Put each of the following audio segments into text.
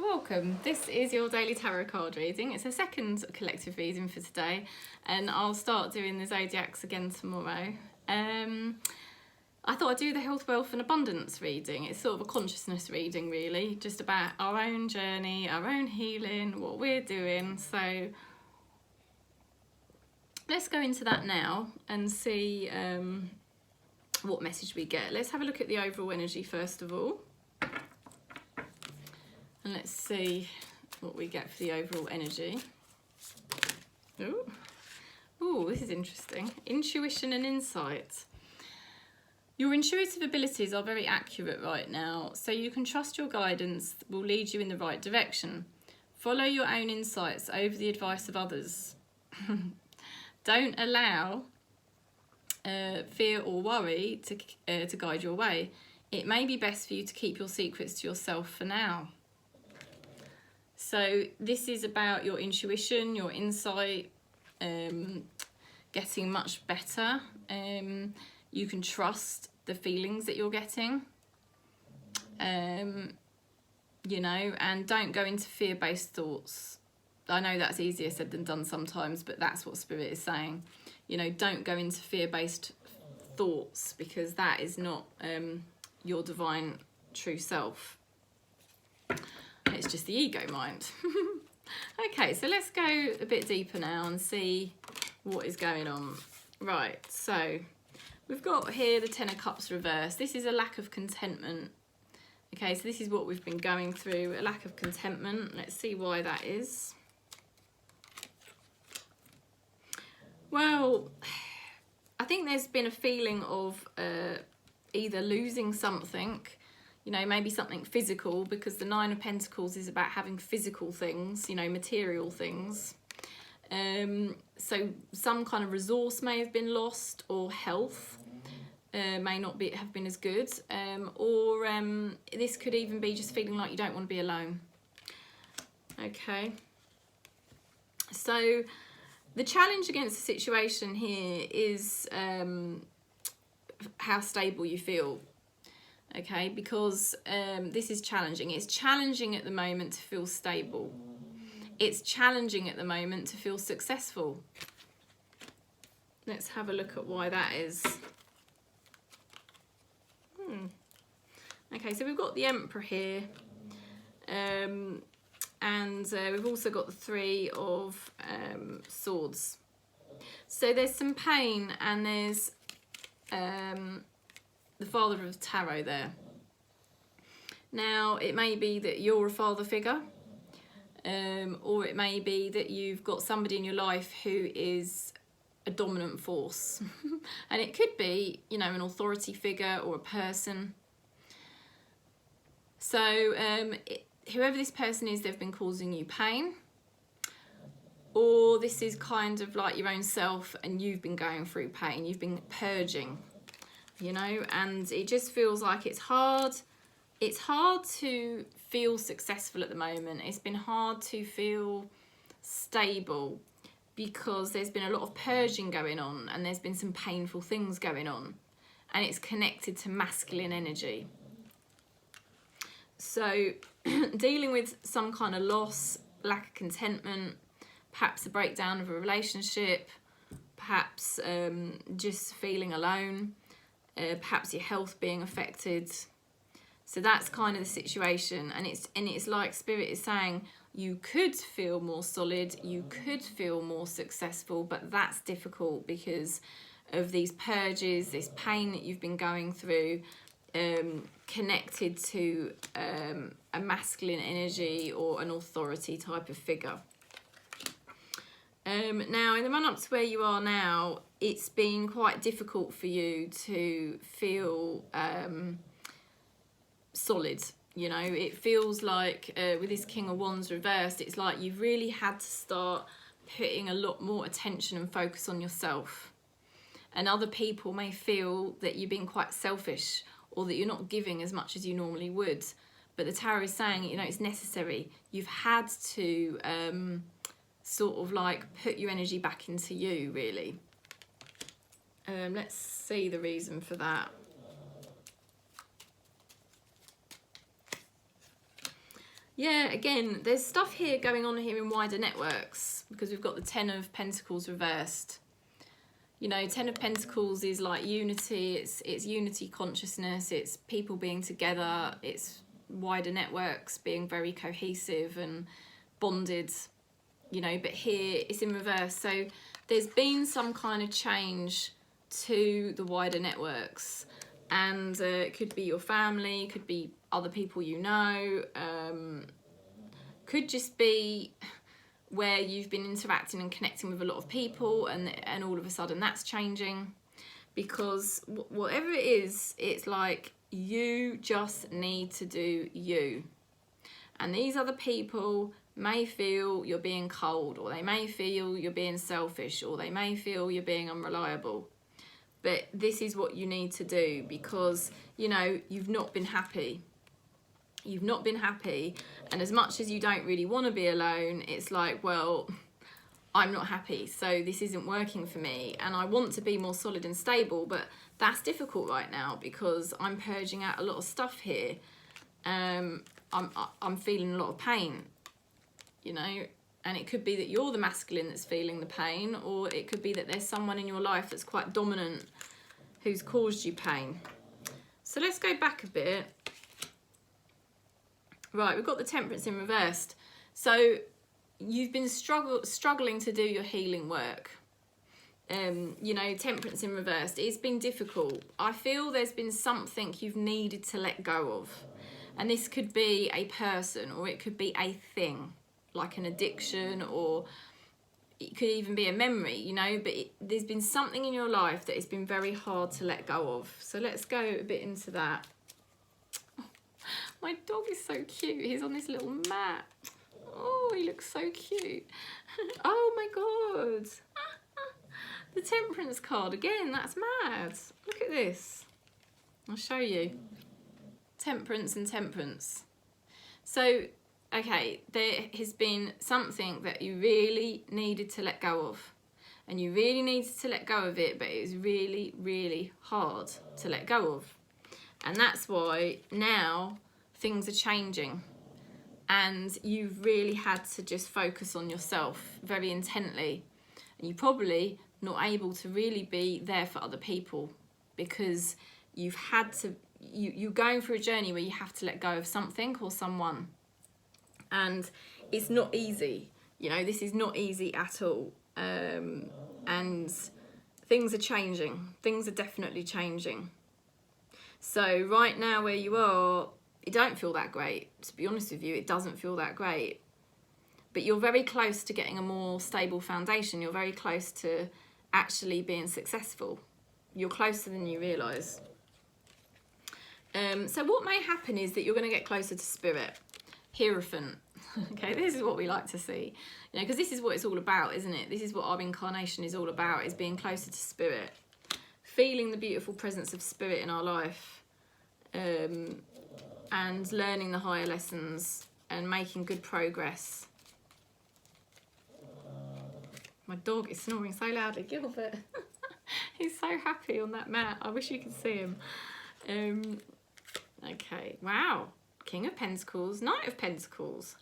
Welcome. This is your daily tarot card reading. It's a second collective reading for today, and I'll start doing the zodiacs again tomorrow. I thought I'd do the health, wealth and abundance reading. It's sort of a consciousness reading, really, just about our own journey, our own healing, what we're doing. So let's go into that now and see what message we get. Let's have a look at the overall energy first of all. And let's see what we get for the overall energy. Ooh, this is interesting. Intuition and insight. Your intuitive abilities are very accurate right now, so you can trust your guidance will lead you in the right direction. Follow your own insights over the advice of others. Don't allow fear or worry to guide your way. It may be best for you to keep your secrets to yourself for now. So this is about your intuition, your insight, getting much better. You can trust the feelings that you're getting, you know, and don't go into fear-based thoughts. I know that's easier said than done sometimes, but that's what Spirit is saying. You know, don't go into fear-based thoughts, because that is not your divine true self. It's just the ego mind. Okay, so let's go a bit deeper now and see what is going on. Right, so we've got here the Ten of Cups reversed. This is a lack of contentment. Okay, so this is what we've been going through, a lack of contentment. Let's see why that is. Well, I think there's been a feeling of either losing something, you know, maybe something physical, because the Nine of Pentacles is about having physical things, you know, material things. So some kind of resource may have been lost, or health may not have been as good, or this could even be just feeling like you don't want to be alone. Okay. So the challenge against the situation here is how stable you feel. Okay, because this is challenging. It's challenging at the moment to feel stable. It's challenging at the moment to feel successful. Let's have a look at why that is. Okay, so we've got the Emperor here. And we've also got the Three of Swords. So there's some pain, and there's the Father of Tarot there. Now, it may be that you're a father figure, or it may be that you've got somebody in your life who is a dominant force. And it could be, you know, an authority figure or a person. So whoever this person is, they've been causing you pain, or this is kind of like your own self and you've been going through pain, you've been purging, you know, and it just feels like it's hard. It's hard to feel successful at the moment. It's been hard to feel stable, because there's been a lot of purging going on, and there's been some painful things going on, and it's connected to masculine energy. So dealing with some kind of loss, lack of contentment, perhaps a breakdown of a relationship, perhaps just feeling alone, perhaps your health being affected. So that's kind of the situation, and it's like Spirit is saying you could feel more solid, you could feel more successful, but that's difficult because of these purges, this pain that you've been going through, connected to a masculine energy or an authority type of figure. Now, in the run-up to where you are now, it's been quite difficult for you to feel solid. You know, it feels like with this King of Wands reversed, it's like you've really had to start putting a lot more attention and focus on yourself. And other people may feel that you're being quite selfish, or that you're not giving as much as you normally would. But the Tarot is saying, you know, it's necessary. You've had to sort of like put your energy back into you, really. Let's see the reason for that. Yeah, again, there's stuff here going on here in wider networks, because we've got the Ten of Pentacles reversed. You know, Ten of Pentacles is like unity, it's unity consciousness, it's people being together, it's wider networks being very cohesive and bonded, you know, but here it's in reverse. So there's been some kind of change to the wider networks, and it could be your family, could be other people you know, could just be where you've been interacting and connecting with a lot of people, and all of a sudden that's changing, because whatever it is, it's like you just need to do you. And these other people may feel you're being cold, or they may feel you're being selfish, or they may feel you're being unreliable. But this is what you need to do, because, you know, you've not been happy. You've not been happy. And as much as you don't really want to be alone, it's like, well, I'm not happy, so this isn't working for me. And I want to be more solid and stable, but that's difficult right now because I'm purging out a lot of stuff here. I'm feeling a lot of pain, you know, and it could be that you're the masculine that's feeling the pain, or it could be that there's someone in your life that's quite dominant who's caused you pain. So let's go back a bit. Right, we've got the Temperance in reversed. So you've been struggling to do your healing work. You know, Temperance in reversed, it's been difficult. I feel there's been something you've needed to let go of. And this could be a person, or it could be a thing, like an addiction, or it could even be a memory, you know, but there's been something in your life that has been very hard to let go of. So let's go a bit into that. Oh, my dog is so cute. He's on this little mat. Oh, he looks so cute. Oh my God. The Temperance card again, that's mad. Look at this. I'll show you. Temperance and Temperance. So, okay, there has been something that you really needed to let go of. And you really needed to let go of it, but it was really, really hard to let go of. And that's why now things are changing. And you've really had to just focus on yourself very intently. And you're probably not able to really be there for other people, because you've had to, you're going through a journey where you have to let go of something or someone. And it's not easy, you know, this is not easy at all. And things are changing. Things are definitely changing. So right now where you are, it don't feel that great. To be honest with you, it doesn't feel that great. But you're very close to getting a more stable foundation. You're very close to actually being successful. You're closer than you realise. So what may happen is that you're going to get closer to Spirit. Hierophant. Okay, this is what we like to see. You know, because this is what it's all about, isn't it? This is what our incarnation is all about, is being closer to Spirit. Feeling the beautiful presence of Spirit in our life. And learning the higher lessons and making good progress. My dog is snoring so loudly, Gilbert. He's so happy on that mat. I wish you could see him. Okay, wow. King of Pentacles, Knight of Pentacles.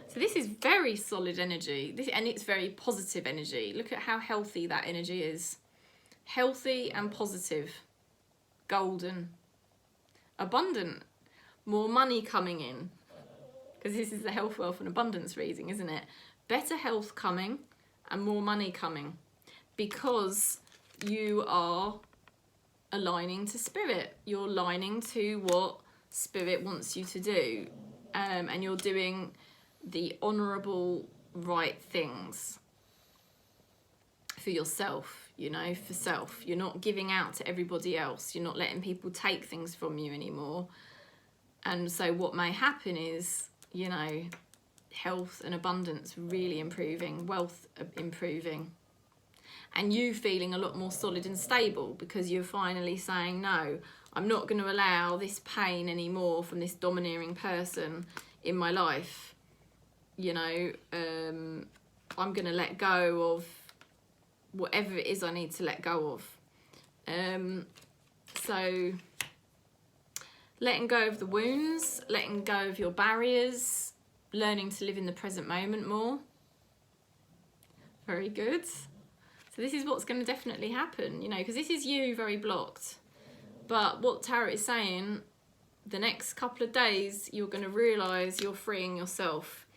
So this is very solid energy, and it's very positive energy. Look at how healthy that energy is. Healthy and positive. Golden. Abundant. More money coming in. Because this is the health, wealth and abundance reading, isn't it? Better health coming and more money coming. Because you are aligning to Spirit. You're aligning to what Spirit wants you to do. And you're doing the honourable, right things for yourself, you know, for self. You're not giving out to everybody else. You're not letting people take things from you anymore. And so what may happen is, you know, health and abundance really improving, wealth improving. And you feeling a lot more solid and stable, because you're finally saying, no, I'm not going to allow this pain anymore from this domineering person in my life. You know, I'm going to let go of whatever it is I need to let go of. So letting go of the wounds, letting go of your barriers, learning to live in the present moment more. Very good. So this is what's going to definitely happen, you know, because this is you very blocked. But what Tarot is saying, the next couple of days, you're going to realise you're freeing yourself.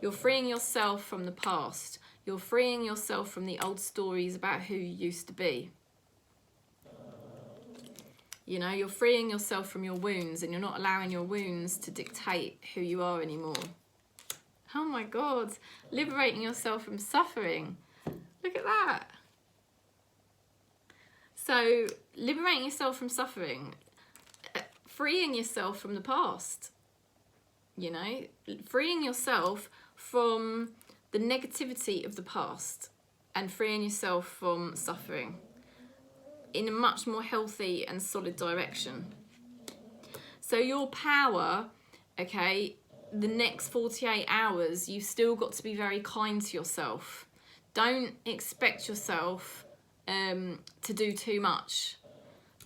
You're freeing yourself from the past. You're freeing yourself from the old stories about who you used to be. You know, you're freeing yourself from your wounds, and you're not allowing your wounds to dictate who you are anymore. Oh my God, liberating yourself from suffering. Look at that. So, liberating yourself from suffering, freeing yourself from the past, you know, freeing yourself from the negativity of the past and freeing yourself from suffering in a much more healthy and solid direction. So your power, okay, the next 48 hours, you've still got to be very kind to yourself. Don't expect yourself to do too much,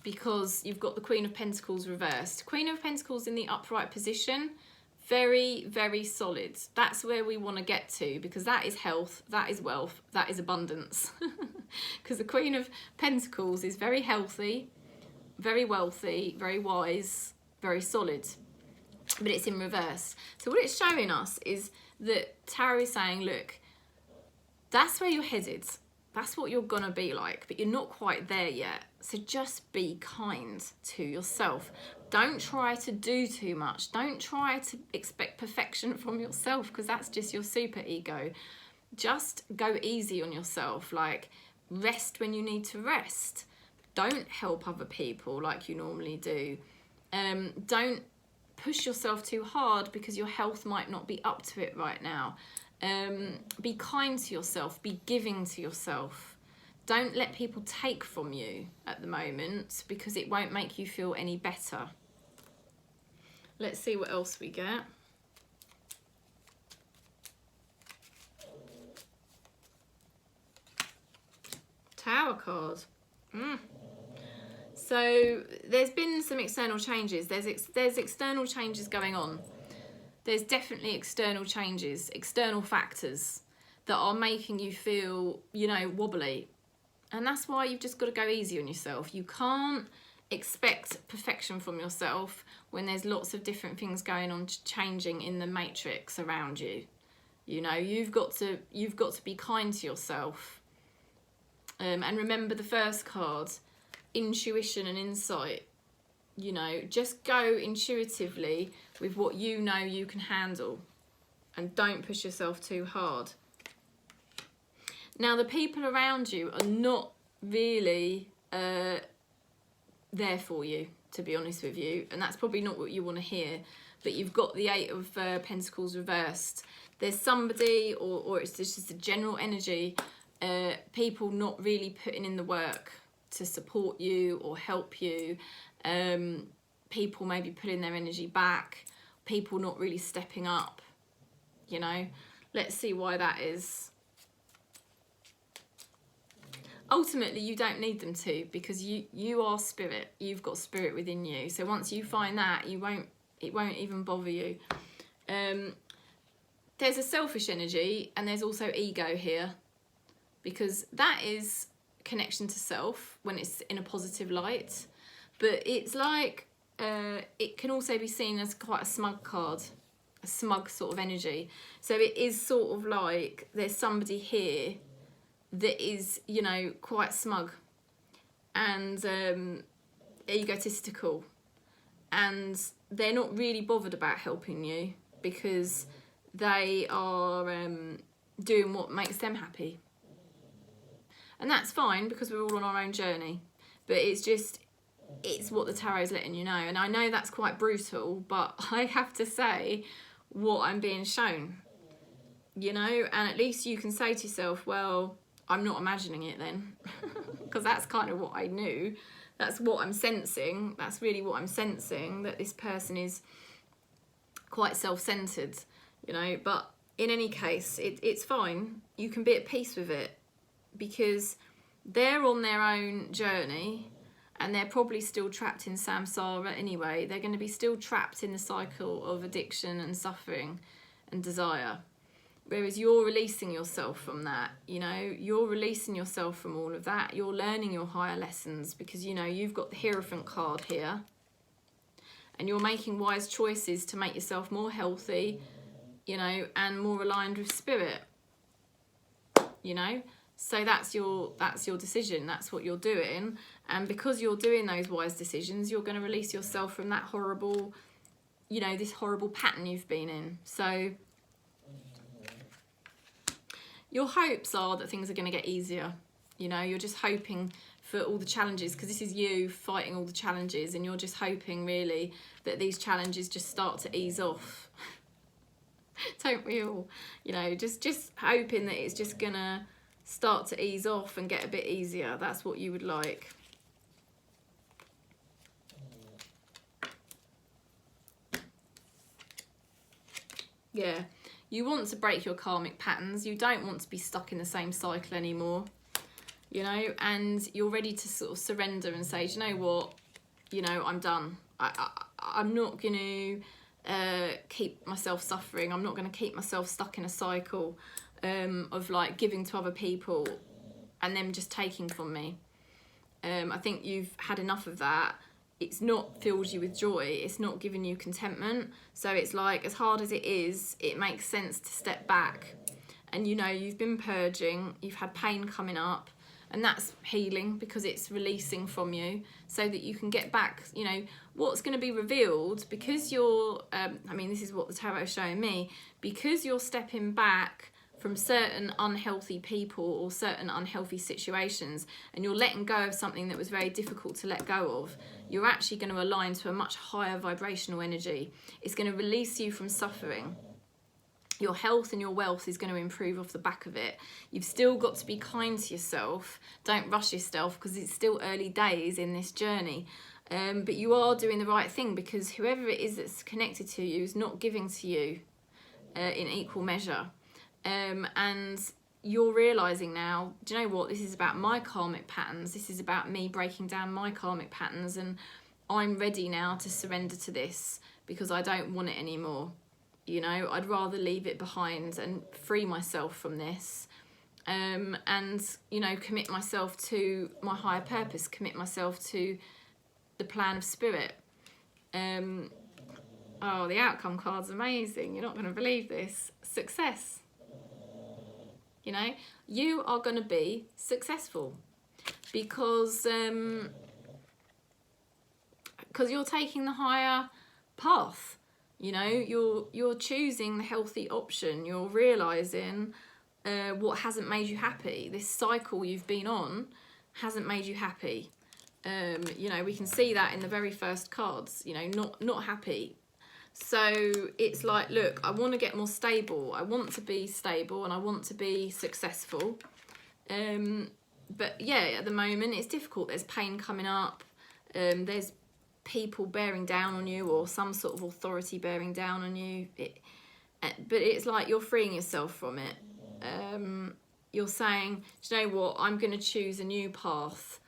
because you've got the Queen of Pentacles reversed. Queen of Pentacles in the upright position, very, very solid. That's where we want to get to, because that is health, that is wealth, that is abundance. Because the Queen of Pentacles is very healthy, very wealthy, very wise, very solid. But it's in reverse. So what it's showing us is that Tarot is saying, look, that's where you're headed. That's what you're gonna be like, but you're not quite there yet. So just be kind to yourself. Don't try to do too much. Don't try to expect perfection from yourself, because that's just your super ego. Just go easy on yourself. Like, rest when you need to rest. Don't help other people like you normally do. Don't push yourself too hard, because your health might not be up to it right now. Be kind to yourself, be giving to yourself. Don't let people take from you at the moment, because it won't make you feel any better. Let's see what else we get. Tower card. So there's been some external changes. There's external changes going on. There's definitely external changes, external factors that are making you feel, you know, wobbly. And that's why you've just got to go easy on yourself. You can't expect perfection from yourself when there's lots of different things going on, changing in the matrix around you. You know, you've got to be kind to yourself. And remember the first card, intuition and insight. You know, just go intuitively with what you know you can handle, and don't push yourself too hard. Now, the people around you are not really there for you, to be honest with you, and that's probably not what you want to hear. But you've got the Eight of Pentacles reversed. There's somebody, or it's just a general energy, people not really putting in the work to support you or help you. People maybe putting their energy back, people not really stepping up, you know. Let's see why that is. Ultimately, you don't need them to, because you are spirit. You've got spirit within you. So once you find that, it won't even bother you. There's a selfish energy, and there's also ego here, because that is connection to self when it's in a positive light. But it's like, it can also be seen as quite a smug card, a smug sort of energy. So it is sort of like there's somebody here that is, you know, quite smug and egotistical. And they're not really bothered about helping you, because they are doing what makes them happy. And that's fine, because we're all on our own journey. But it's what the tarot is letting you know. And I know that's quite brutal, but I have to say what I'm being shown, you know. And at least you can say to yourself, well, I'm not imagining it then, because that's kind of what I knew. That's what I'm sensing. That's really what I'm sensing, that this person is quite self-centered, you know. But in any case, it's fine. You can be at peace with it, because they're on their own journey. and they're probably still trapped in samsara anyway. They're going to be still trapped in the cycle of addiction and suffering and desire. Whereas you're releasing yourself from that, you know, you're releasing yourself from all of that. You're learning your higher lessons because, you know, you've got the Hierophant card here, and you're making wise choices to make yourself more healthy, you know, and more aligned with spirit, you know. So that's your decision. That's what you're doing. And because you're doing those wise decisions, you're going to release yourself from that horrible, you know, this horrible pattern you've been in. So your hopes are that things are going to get easier. You know, you're just hoping for all the challenges, because this is you fighting all the challenges, and you're just hoping really that these challenges just start to ease off. Don't we all? You know, just hoping that it's just going to start to ease off and get a bit easier. That's what you would like. Yeah. You want to break your karmic patterns. You don't want to be stuck in the same cycle anymore, you know, and you're ready to sort of surrender and say, do you know what, you know, I'm done. I'm not going to keep myself suffering. I'm not going to keep myself stuck in a cycle of like giving to other people and them just taking from me. I think you've had enough of that. It's not filled you with joy. It's not giving you contentment. So it's like, as hard as it is, it makes sense to step back. And you know, you've been purging, you've had pain coming up, and that's healing because it's releasing from you so that you can get back, you know, what's going to be revealed because you're, I mean, this is what the tarot is showing me, because you're stepping back from certain unhealthy people or certain unhealthy situations, and you're letting go of something that was very difficult to let go of, you're actually going to align to a much higher vibrational energy. It's going to release you from suffering. Your health and your wealth is going to improve off the back of it. You've still got to be kind to yourself. Don't rush yourself because it's still early days in this journey. But you are doing the right thing, because whoever it is that's connected to you is not giving to you in equal measure. And you're realizing now, do you know what, this is about my karmic patterns, this is about me breaking down my karmic patterns, and I'm ready now to surrender to this because I don't want it anymore. You know, I'd rather leave it behind and free myself from this, and, you know, commit myself to my higher purpose, commit myself to the plan of spirit. Oh, the outcome card's amazing. You're not going to believe this. Success. You know, you are going to be successful because you're taking the higher path. You know, you're choosing the healthy option. You're realizing what hasn't made you happy. This cycle you've been on hasn't made you happy. You know, we can see that in the very first cards. You know, not happy. So it's like, look, I want to get more stable. I want to be stable and I want to be successful. But yeah, at the moment it's difficult. There's pain coming up. There's people bearing down on you, or some sort of authority bearing down on you. But it's like you're freeing yourself from it. You're saying, do you know what? I'm going to choose a new path,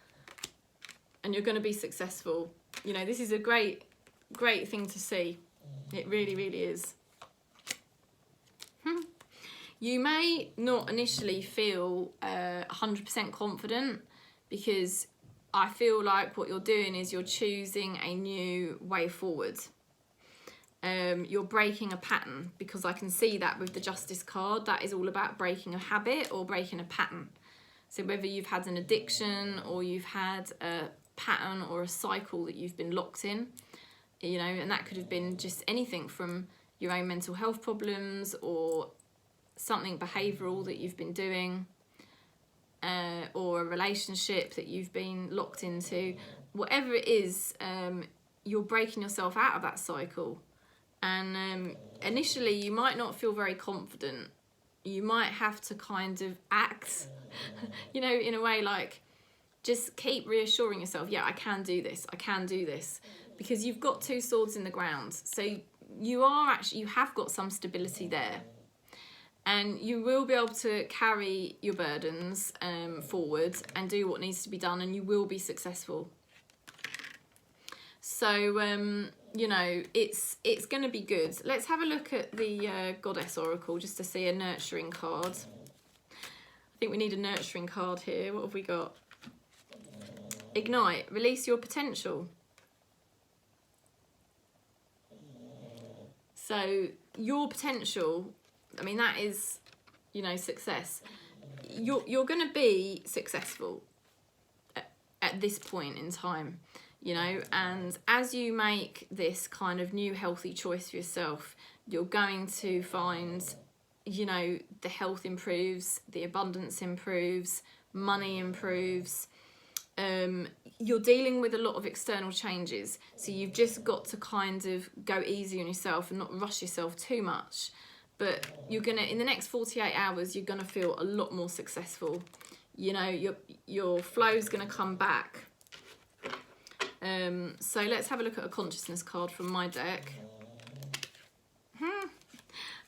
and you're going to be successful. You know, this is a great thing to see. It really, really is. You may not initially feel 100% confident, because I feel like what you're doing is you're choosing a new way forward. You're breaking a pattern, because I can see that with the Justice card. That is all about breaking a habit or breaking a pattern. So whether you've had an addiction or you've had a pattern or a cycle that you've been locked in, you know, and that could have been just anything from your own mental health problems or something behavioural that you've been doing, or a relationship that you've been locked into. Whatever it is, you're breaking yourself out of that cycle. And initially you might not feel very confident. You might have to kind of act, you know, in a way like, just keep reassuring yourself, yeah, I can do this, I can do this. Because you've got two swords in the ground. So you have got some stability there. And you will be able to carry your burdens forward and do what needs to be done, and you will be successful. So, you know, it's going to be good. Let's have a look at the Goddess Oracle just to see a nurturing card. I think we need a nurturing card here. What have we got? Ignite, release your potential. So your potential, I mean, that is, you know, success. You're going to be successful at this point in time, you know, and as you make this kind of new healthy choice for yourself, you're going to find, you know, the health improves, the abundance improves, money improves. You're dealing with a lot of external changes, so you've just got to kind of go easy on yourself and not rush yourself too much. But you're gonna, in the next 48 hours, you're gonna feel a lot more successful. You know, your flow's gonna come back. So let's have a look at a consciousness card from my deck.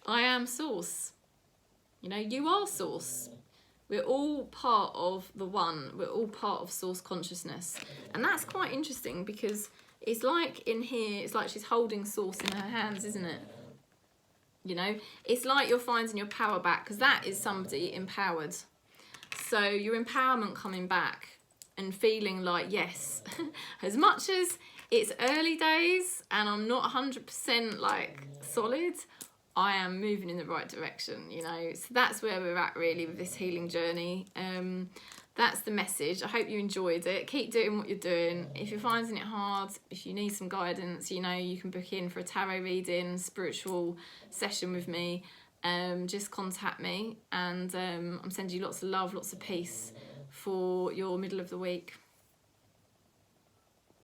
I am source. You know, you are source. We're all part of the one. We're all part of source consciousness. And that's quite interesting because it's like in here, it's like she's holding source in her hands, isn't it? You know, it's like you're finding your power back, because that is somebody empowered. So your empowerment coming back and feeling like, yes, as much as it's early days and I'm not 100% like solid, I am moving in the right direction, you know. So that's where we're at really with this healing journey. That's the message. I hope you enjoyed it. Keep doing what you're doing. If you're finding it hard, if you need some guidance, you know, you can book in for a tarot reading, spiritual session with me. Just contact me, and I'm sending you lots of love, lots of peace for your middle of the week.